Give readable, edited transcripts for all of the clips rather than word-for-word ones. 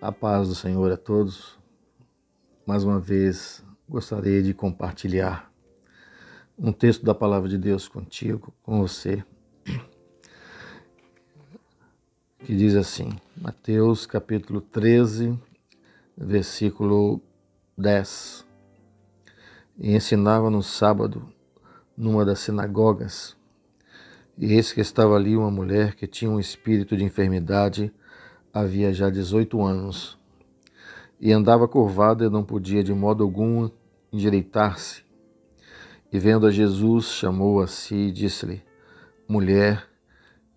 A paz do Senhor a todos. Mais uma vez, gostaria de compartilhar um texto da Palavra de Deus contigo, com você, que diz assim, Mateus capítulo 13, versículo 10. E ensinava no sábado, numa das sinagogas, e eis que estava ali uma mulher que tinha um espírito de enfermidade, havia já 18 anos, e andava curvada e não podia de modo algum endireitar-se. E vendo a Jesus, chamou a si e disse-lhe, mulher,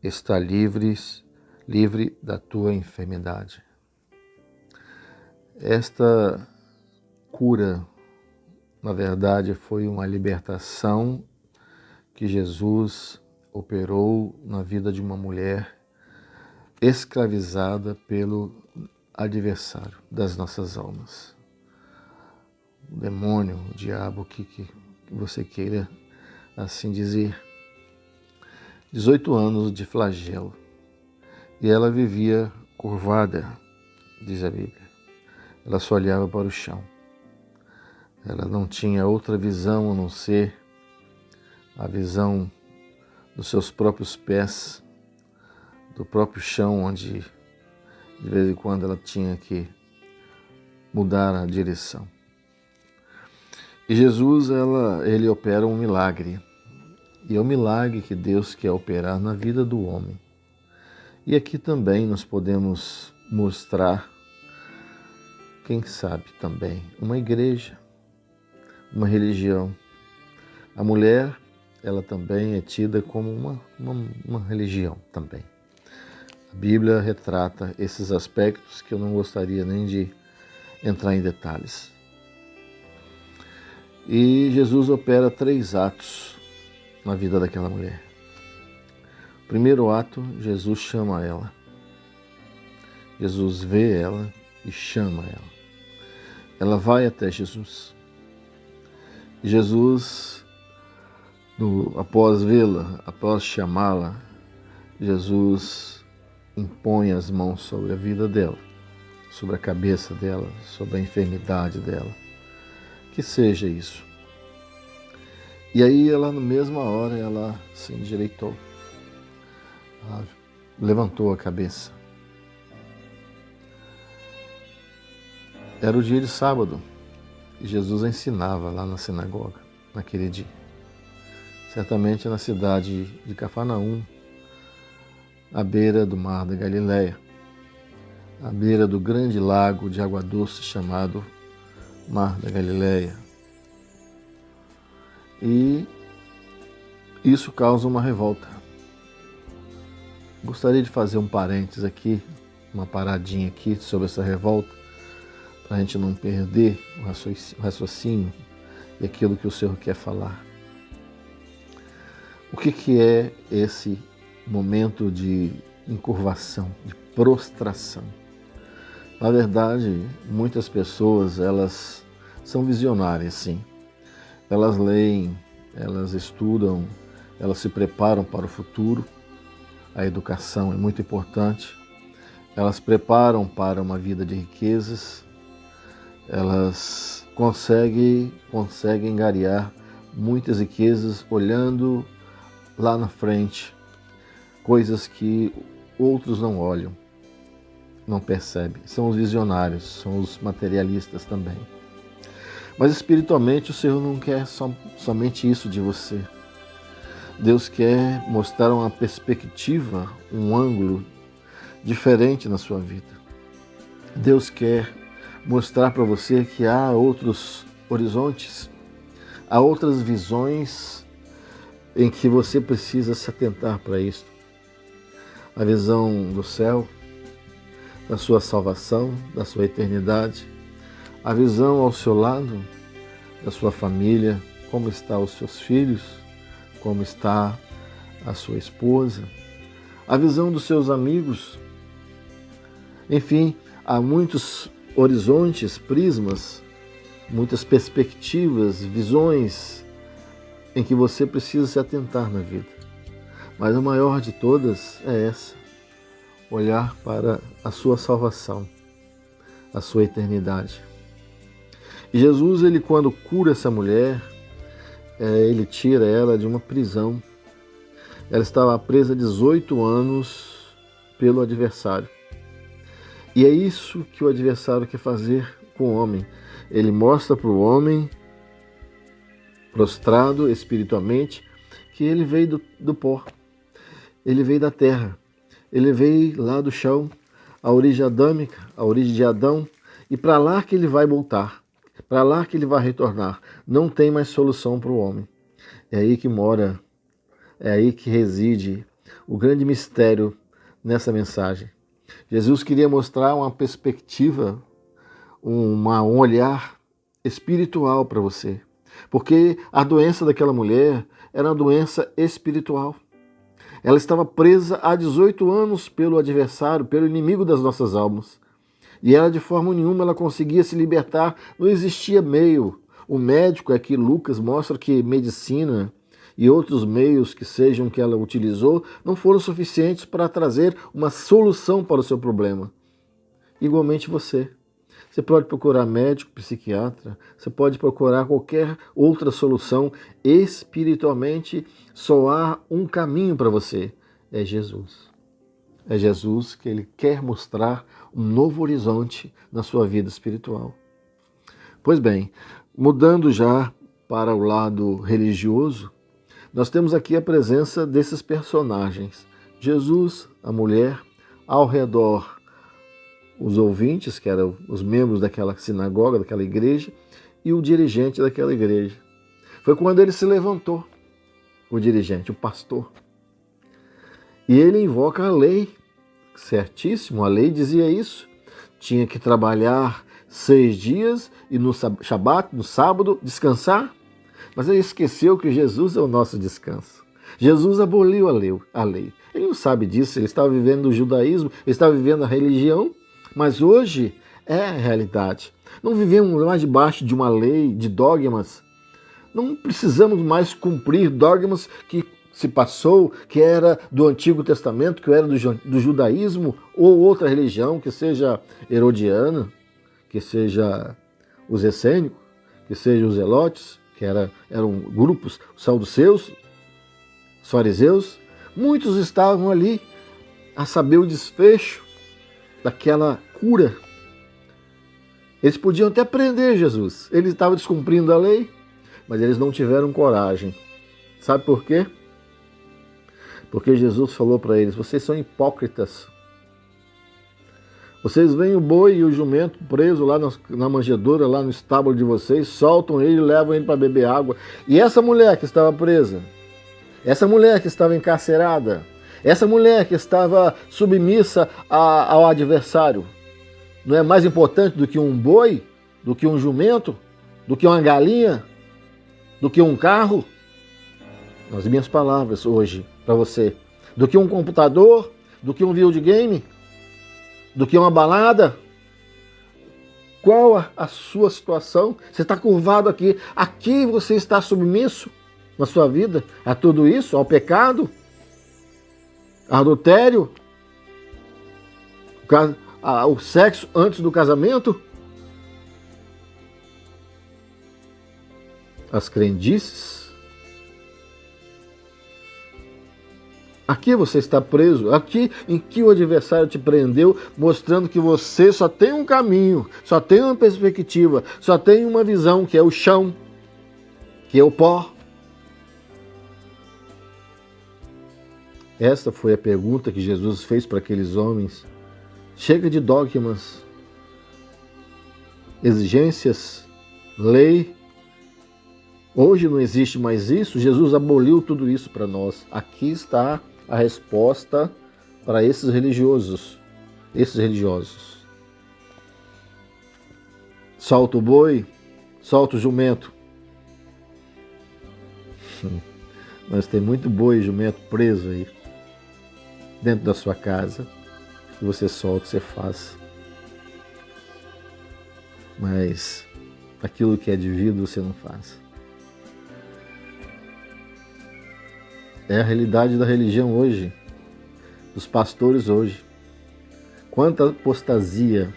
está livre da tua enfermidade. Esta cura, na verdade, foi uma libertação que Jesus operou na vida de uma mulher escravizada pelo adversário das nossas almas. O demônio, o diabo, que você queira assim dizer. 18 anos de flagelo. E ela vivia curvada, diz a Bíblia. Ela só olhava para o chão. Ela não tinha outra visão a não ser a visão dos seus próprios pés, do próprio chão, onde de vez em quando ela tinha que mudar a direção. E Jesus, ele opera um milagre. E é o milagre que Deus quer operar na vida do homem. E aqui também nós podemos mostrar, quem sabe também, uma igreja, uma religião. A mulher, ela também é tida como uma religião também. A Bíblia retrata esses aspectos que eu não gostaria nem de entrar em detalhes. E Jesus opera 3 atos na vida daquela mulher. O primeiro ato, Jesus chama ela. Jesus vê ela e chama ela. Ela vai até Jesus. Jesus, após vê-la, após chamá-la, Jesus impõe as mãos sobre a vida dela, sobre a cabeça dela, sobre a enfermidade dela. Que seja isso. E aí ela, na mesma hora, ela se endireitou. Ela levantou a cabeça. Era o dia de sábado e Jesus ensinava lá na sinagoga, naquele dia. Certamente na cidade de Cafarnaum, à beira do mar da Galileia, à beira do grande lago de água doce chamado Mar da Galileia. E isso causa uma revolta. Gostaria de fazer um parênteses aqui, uma paradinha aqui sobre essa revolta, para a gente não perder o raciocínio e aquilo que o Senhor quer falar. O que é esse momento de encurvação, de prostração? Na verdade, muitas pessoas, elas são visionárias, sim. Elas leem, elas estudam, elas se preparam para o futuro. A educação é muito importante. Elas preparam para uma vida de riquezas. Elas conseguem angariar muitas riquezas olhando lá na frente, coisas que outros não olham, não percebem. São os visionários, são os materialistas também. Mas espiritualmente o Senhor não quer somente isso de você. Deus quer mostrar uma perspectiva, um ângulo diferente na sua vida. Deus quer mostrar para você que há outros horizontes, há outras visões em que você precisa se atentar para isso. A visão do céu, da sua salvação, da sua eternidade, a visão ao seu lado, da sua família, como estão os seus filhos, como está a sua esposa, a visão dos seus amigos. Enfim, há muitos horizontes, prismas, muitas perspectivas, visões em que você precisa se atentar na vida. Mas a maior de todas é essa, olhar para a sua salvação, a sua eternidade. E Jesus, ele quando cura essa mulher, ele tira ela de uma prisão. Ela estava presa há 18 anos pelo adversário. E é isso que o adversário quer fazer com o homem. Ele mostra para o homem, prostrado espiritualmente, que ele veio do pó. Ele veio da terra. Ele veio lá do chão, a origem adâmica, a origem de Adão, e para lá que ele vai voltar. Para lá que ele vai retornar. Não tem mais solução para o homem. É aí que mora, é aí que reside o grande mistério nessa mensagem. Jesus queria mostrar uma perspectiva, um olhar espiritual para você. Porque a doença daquela mulher era uma doença espiritual. Ela estava presa há 18 anos pelo adversário, pelo inimigo das nossas almas. E ela de forma nenhuma ela conseguia se libertar, não existia meio. O médico, aqui Lucas mostra que medicina e outros meios que sejam que ela utilizou não foram suficientes para trazer uma solução para o seu problema. Igualmente você. Você pode procurar médico, psiquiatra, você pode procurar qualquer outra solução. Espiritualmente, só há um caminho para você, é Jesus. É Jesus que ele quer mostrar um novo horizonte na sua vida espiritual. Pois bem, mudando já para o lado religioso, nós temos aqui a presença desses personagens. Jesus, a mulher, ao redor os ouvintes, que eram os membros daquela sinagoga, daquela igreja, e o dirigente daquela igreja. Foi quando ele se levantou, o dirigente, o pastor. E ele invoca a lei, certíssimo, a lei dizia isso. Tinha que trabalhar 6 dias e no Shabat, no sábado, descansar. Mas ele esqueceu que Jesus é o nosso descanso. Jesus aboliu a lei. Ele não sabe disso, ele estava vivendo o judaísmo, ele estava vivendo a religião, mas hoje é a realidade. Não vivemos mais debaixo de uma lei, de dogmas. Não precisamos mais cumprir dogmas que se passou, que era do Antigo Testamento, que era do judaísmo ou outra religião, que seja herodiana, que seja os essênicos, que seja os zelotes, que eram grupos, os saduceus, os fariseus. Muitos estavam ali a saber o desfecho daquela cura. Eles podiam até prender Jesus. Ele estava descumprindo a lei, mas eles não tiveram coragem. Sabe por quê? Porque Jesus falou para eles: vocês são hipócritas. Vocês veem o boi e o jumento preso lá na manjedoura, lá no estábulo de vocês, soltam ele e levam ele para beber água. E essa mulher que estava presa, essa mulher que estava encarcerada, essa mulher que estava submissa ao adversário, não é mais importante do que um boi, do que um jumento, do que uma galinha, do que um carro? Nas minhas palavras hoje para você, do que um computador, do que um videogame, do que uma balada? Qual a sua situação? Você está curvado aqui. Aqui você está submisso na sua vida a tudo isso, ao pecado, ao adultério, o sexo antes do casamento, as crendices. Aqui você está preso, aqui em que o adversário te prendeu, mostrando que você só tem um caminho, só tem uma perspectiva, só tem uma visão, que é o chão, que é o pó. Esta foi a pergunta que Jesus fez para aqueles homens. Chega de dogmas, exigências, lei. Hoje não existe mais isso, Jesus aboliu tudo isso para nós. Aqui está a resposta para esses religiosos. Solta o boi, solta o jumento. Mas tem muito boi e jumento preso aí, dentro da sua casa, que você solta, você faz. Mas aquilo que é de vida você não faz. É a realidade da religião hoje, dos pastores hoje. Quanta apostasia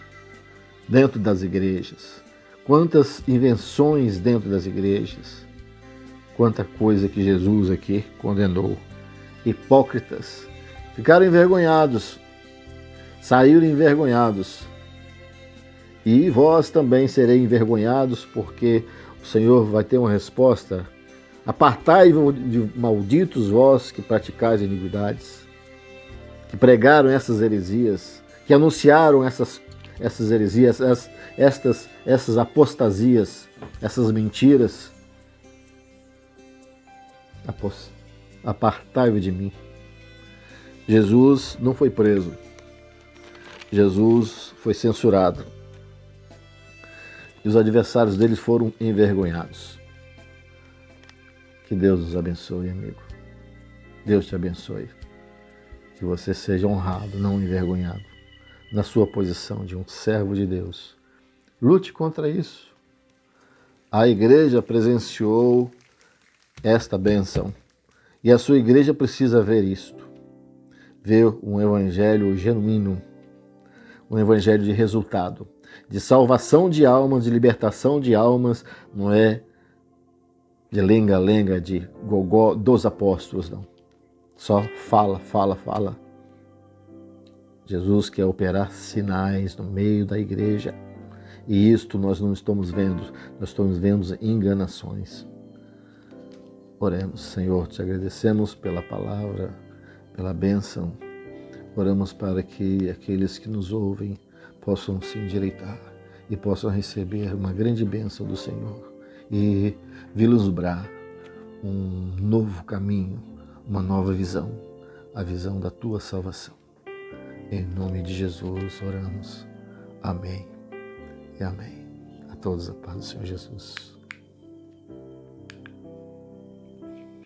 dentro das igrejas, quantas invenções dentro das igrejas, quanta coisa que Jesus aqui condenou. Hipócritas, ficaram envergonhados, saíram envergonhados. E vós também sereis envergonhados, porque o Senhor vai ter uma resposta. Apartai-vos de malditos vós que praticais iniquidades, que pregaram essas heresias, que anunciaram essas heresias, essas apostasias, essas mentiras. Apartai-vos de mim. Jesus não foi preso. Jesus foi censurado. E os adversários deles foram envergonhados. Que Deus nos abençoe, amigo. Deus te abençoe. Que você seja honrado, não envergonhado, na sua posição de um servo de Deus. Lute contra isso. A igreja presenciou esta bênção. E a sua igreja precisa ver isto. Ver um evangelho genuíno, um evangelho de resultado, de salvação de almas, de libertação de almas, não é de lenga-lenga, de gogó dos apóstolos, não. Só fala. Jesus quer operar sinais no meio da igreja. E isto nós não estamos vendo, nós estamos vendo enganações. Oremos, Senhor, te agradecemos pela palavra, pela bênção. Oramos para que aqueles que nos ouvem possam se endireitar e possam receber uma grande bênção do Senhor e vislumbrar um novo caminho, uma nova visão, a visão da tua salvação. Em nome de Jesus oramos. Amém e amém. A todos a paz do Senhor Jesus.